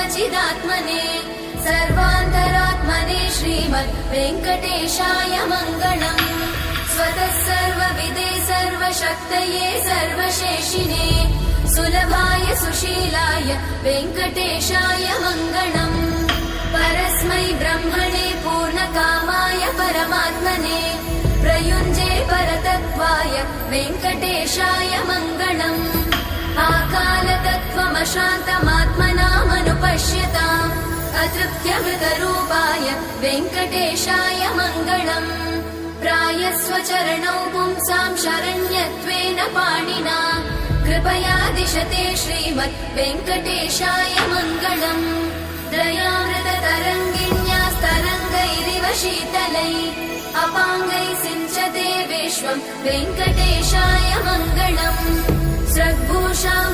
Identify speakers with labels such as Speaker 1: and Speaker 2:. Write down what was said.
Speaker 1: सच्चिदात्मने सर्वान्तरात्मने श्रीमद् वेङ्कटेशाय मङ्गलम्। स्वतः सर्वविदे सर्वशक्तये सर्वशेषिणे सुलभाय सुशीलाय वेङ्कटेशाय मङ्गलम्। परस्मै ब्रह्मणे पूर्णकामाय परमात्मने प्रयुञ्जे परतत्त्वाय वेङ्कटेशाय मङ्गलम्। आकालतत्त्वमशान्तमात्मनामनुपश्यताम् अतृप्त्यमृतरूपाय वेङ्कटेशाय मङ्गलम्। प्रायस्वचरणौ पुंसां शरण्यत्वेन पाणिना कृपया दिशते श्रीमद् वेङ्कटेशाय मङ्गलम्। दयामृततरङ्गिण्यास्तरङ्गैरिव शीतलै अपाङ्गै सिञ्चते विश्वं वेङ्कटेशाय मङ्गलम्। स्रग्भूषां